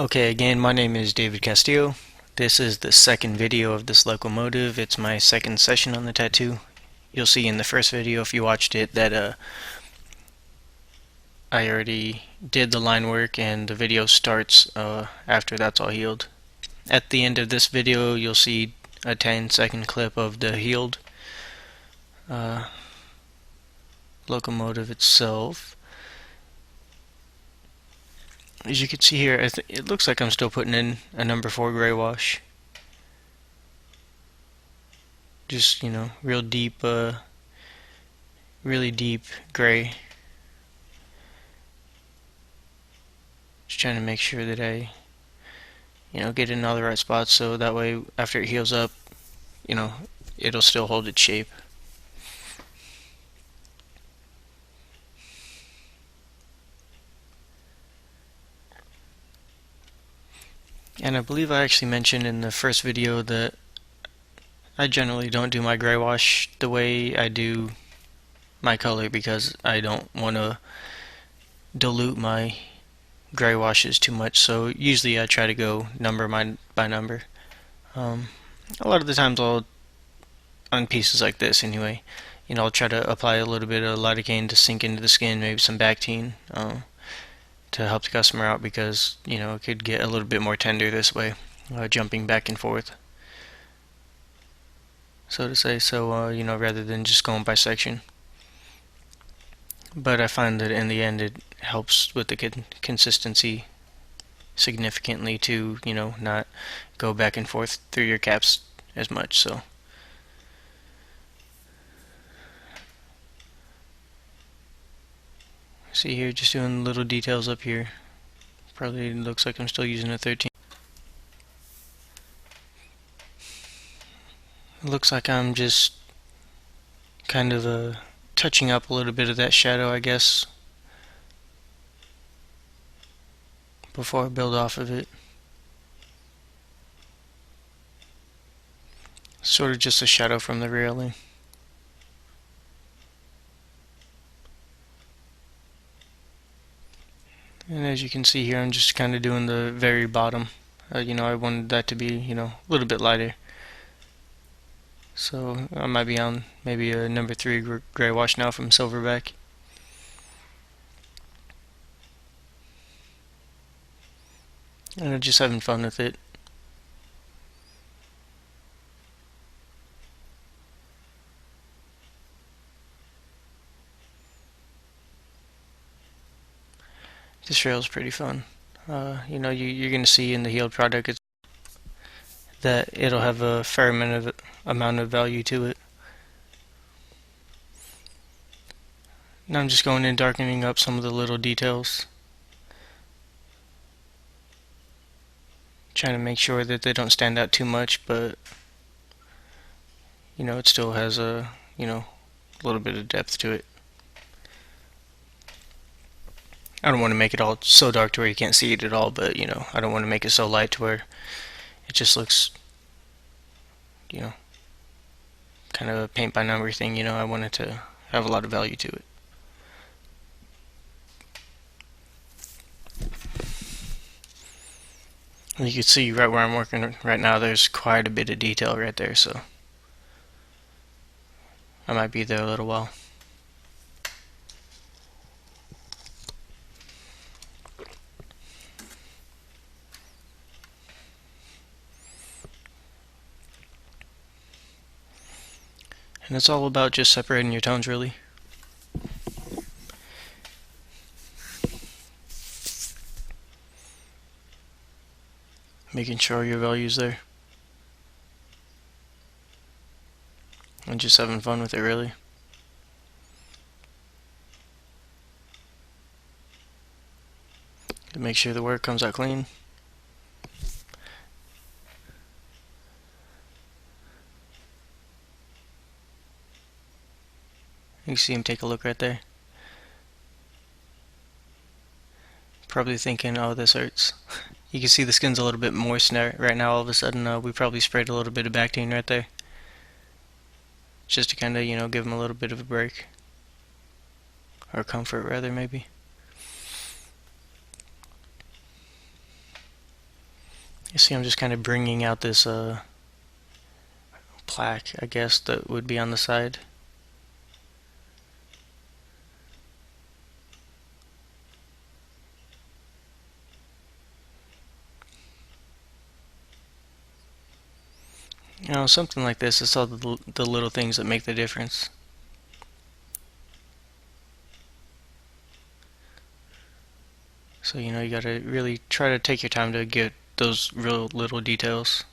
Okay, again, my name is David Castillo. This is the second video of this locomotive. It's my second session on the tattoo. You'll see in the first video, if you watched it, that I already did the line work and the video starts after that's all healed. At the end of this video, you'll see a 10-second clip of the healed uh, locomotive itself. As you can see here, it looks like I'm still putting in a number 4 gray wash. Just, real deep, really deep gray. Just trying to make sure that I, get in all the right spots so that way after it heals up, it'll still hold its shape. And I believe I actually mentioned in the first video that I generally don't do my gray wash the way I do my color because I don't want to dilute my gray washes too much. So usually I try to go number by number. A lot of the times on pieces like this anyway, I'll try to apply a little bit of lidocaine to sink into the skin, maybe some Bactine, to help the customer out because it could get a little bit more tender this way, jumping back and forth, so to say. So rather than just going by section. But I find that in the end it helps with the consistency significantly to not go back and forth through your caps as much. So see here, just doing little details up here. Probably looks like I'm still using a 13. It looks like I'm just kind of touching up a little bit of that shadow, I guess, before I build off of it. Sort of just a shadow from the railing. And as you can see here, I'm just kind of doing the very bottom. I wanted that to be, a little bit lighter. So I might be on maybe a number 3 gray wash now from Silverback. And I'm just having fun with it. This rail is pretty fun. You're going to see in the healed product that it'll have a fair amount of value to it. Now I'm just going in darkening up some of the little details, trying to make sure that they don't stand out too much, but it still has a little bit of depth to it. I don't want to make it all so dark to where you can't see it at all, but I don't want to make it so light to where it just looks kind of a paint by number thing. I want it to have a lot of value to it. And you can see right where I'm working right now, there's quite a bit of detail right there, so I might be there a little while. And it's all about just separating your tones, really. Making sure your value's there. And just having fun with it, really. To make sure the work comes out clean. You can see him take a look right there. Probably thinking, oh, this hurts. You can see the skin's a little bit moist right now. All of a sudden, we probably sprayed a little bit of Bactine right there, just to kind of, give him a little bit of a break, or comfort rather, maybe. You see I'm just kind of bringing out this plaque, I guess, that would be on the side. You know, something like this, it's all the little things that make the difference. So, you know, you gotta really try to take your time to get those real little details.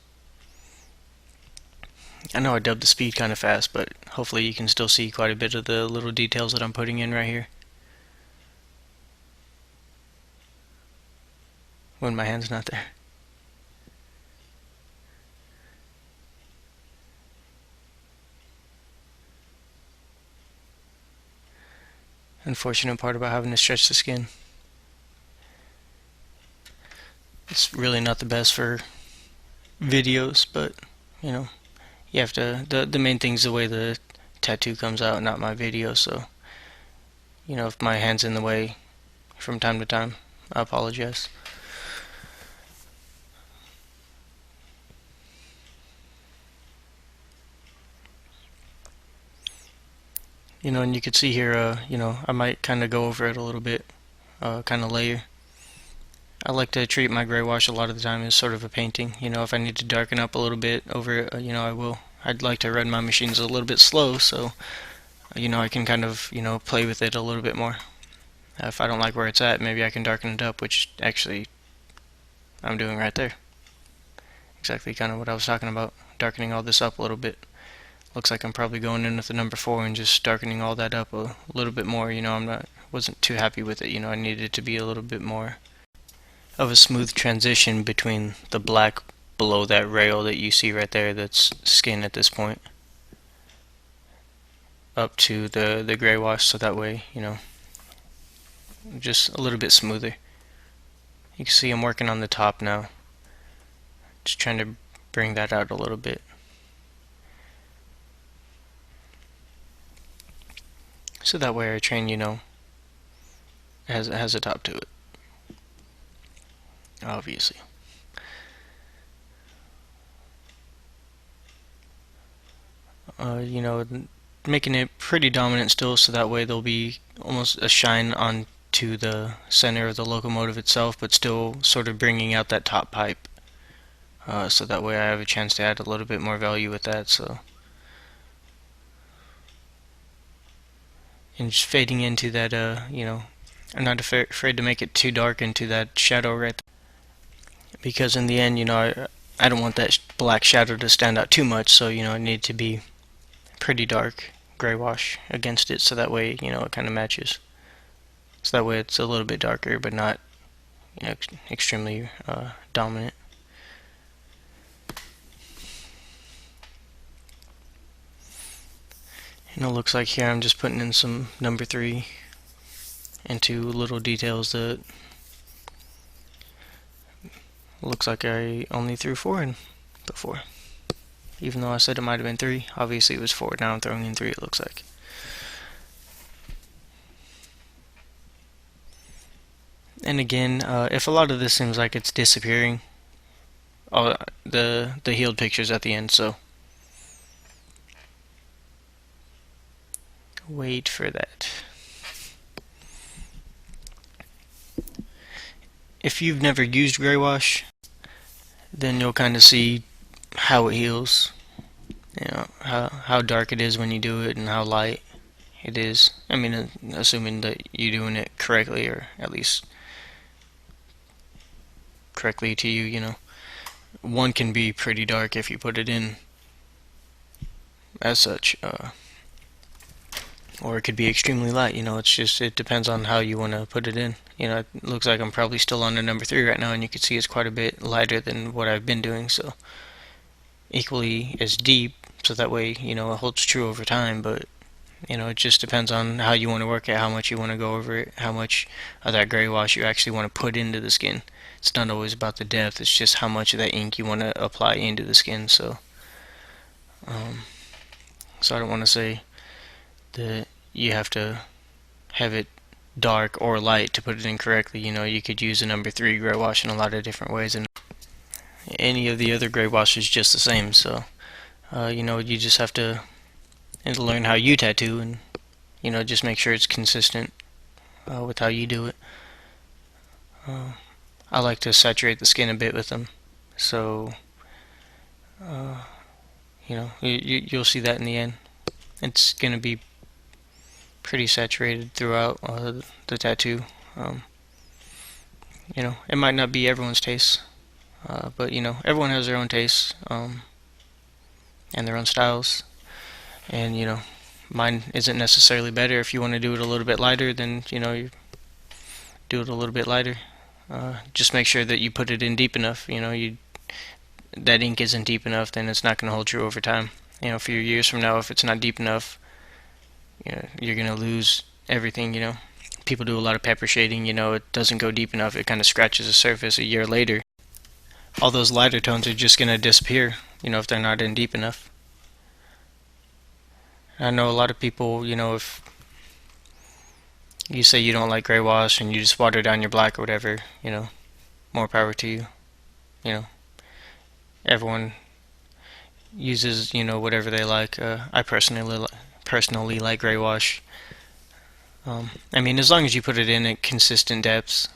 I know I dubbed the speed kind of fast, but hopefully you can still see quite a bit of the little details that I'm putting in right here when my hand's not there. Unfortunate part about having to stretch the skin. It's really not the best for videos, but you know, you have to. The main thing is the way the tattoo comes out, not my video. So, you know, if my hand's in the way from time to time, I apologize. You know, and you can see here, you know, I might kind of go over it a little bit, kind of layer. I like to treat my gray wash a lot of the time as sort of a painting. You know, if I need to darken up a little bit over it, you know, I will. I'd like to run my machines a little bit slow, so you know I can kind of play with it a little bit more. If I don't like where it's at, maybe I can darken it up, which actually I'm doing right there. Exactly kind of what I was talking about, darkening all this up a little bit. Looks like I'm probably going in with the number 4 and just darkening all that up a little bit more. You know, wasn't too happy with it. You know, I needed it to be a little bit more of a smooth transition between the black below that rail that you see right there that's skin at this point up to the gray wash, so that way, you know, just a little bit smoother. You can see I'm working on the top now, just trying to bring that out a little bit. So that way our train, you know, has a top to it, obviously. You know, making it pretty dominant still, so that way there'll be almost a shine onto the center of the locomotive itself, but still sort of bringing out that top pipe. So that way I have a chance to add a little bit more value with that. So, and just fading into that, you know, I'm not afraid to make it too dark into that shadow right there, because in the end, you know, I don't want that black shadow to stand out too much, so you know, I need to be pretty dark gray wash against it, so that way, you know, it kind of matches. So that way it's a little bit darker, but not, you know, extremely dominant. And it looks like here I'm just putting in some number 3 into little details that looks like I only threw 4 in before. Even though I said it might have been 3, obviously it was 4. Now I'm throwing in 3, it looks like. And again, if a lot of this seems like it's disappearing, the healed pictures at the end, so wait for that. If you've never used gray wash, then you'll kind of see how it heals. You know, how dark it is when you do it and how light it is. I mean, assuming that you're doing it correctly, or at least correctly to you, you know. One can be pretty dark if you put it in as such, or it could be extremely light. You know, it depends on how you want to put it in. You know, it looks like I'm probably still on the number 3 right now, and you can see it's quite a bit lighter than what I've been doing, so equally as deep, so that way, you know, it holds true over time. But you know, it just depends on how you want to work it, how much you want to go over it, how much of that gray wash you actually want to put into the skin. It's not always about the depth, it's just how much of that ink you want to apply into the skin. So so I don't want to say that you have to have it dark or light to put it in correctly. You know, you could use a number 3 gray wash in a lot of different ways, and any of the other gray wash is just the same. So you just have to learn how you tattoo, and just make sure it's consistent with how you do it. I like to saturate the skin a bit with them, so you'll see that in the end. It's gonna be pretty saturated throughout the tattoo. It might not be everyone's taste, but everyone has their own tastes and their own styles, and mine isn't necessarily better. If you want to do it a little bit lighter, then you do it a little bit lighter. Just make sure that you put it in deep enough. That ink isn't deep enough, then it's not going to hold true over time. A few years from now, if it's not deep enough, you're going to lose everything. People do a lot of pepper shading. It doesn't go deep enough. It kind of scratches the surface. A year later, all those lighter tones are just going to disappear. If they're not in deep enough. I know a lot of people. If you say you don't like gray wash and you just water down your black or whatever, more power to you. Everyone uses whatever they like. I personally like gray wash. As long as you put it in at consistent depths,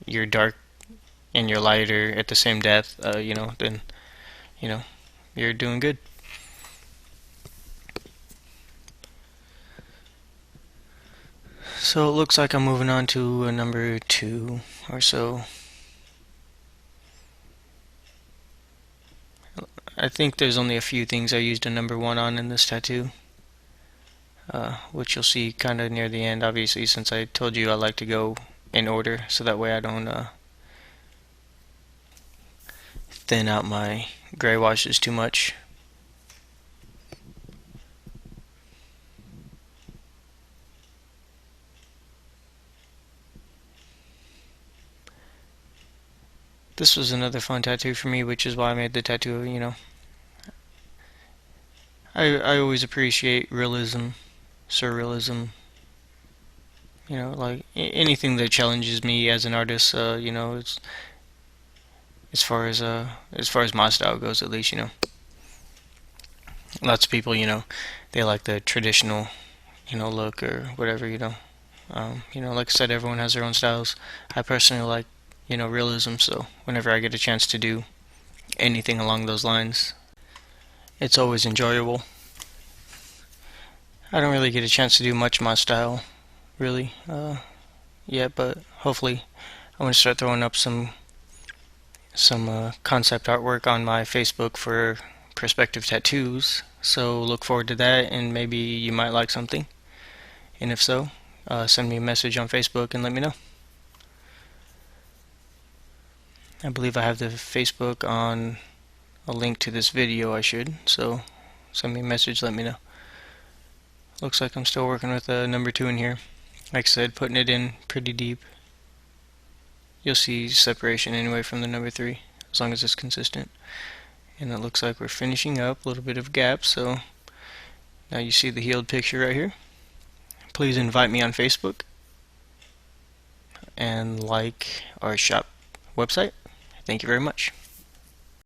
your dark and your lighter at the same depth, then you're doing good. So it looks like I'm moving on to a number 2 or so. I think there's only a few things I used a number 1 on in this tattoo, which you'll see kind of near the end, obviously, since I told you I like to go in order, so that way I don't thin out my gray washes too much. This was another fun tattoo for me, which is why I made the tattoo. I always appreciate realism, surrealism. Like anything that challenges me as an artist. It's as far as my style goes, at least. Lots of people, they like the traditional, look or whatever. Like I said, everyone has their own styles. I personally like, realism. So whenever I get a chance to do anything along those lines, it's always enjoyable. I don't really get a chance to do much of my style, really, yet, but hopefully I'm going to start throwing up some concept artwork on my Facebook for perspective tattoos, so look forward to that, and maybe you might like something, and if so, send me a message on Facebook and let me know. I believe I have the Facebook on a link to this video. I should, so send me a message, let me know. Looks like I'm still working with number 2 in here. Like I said, putting it in pretty deep. You'll see separation anyway from the number 3, as long as it's consistent. And it looks like we're finishing up, a little bit of gap, so now you see the healed picture right here. Please invite me on Facebook and like our shop website. Thank you very much.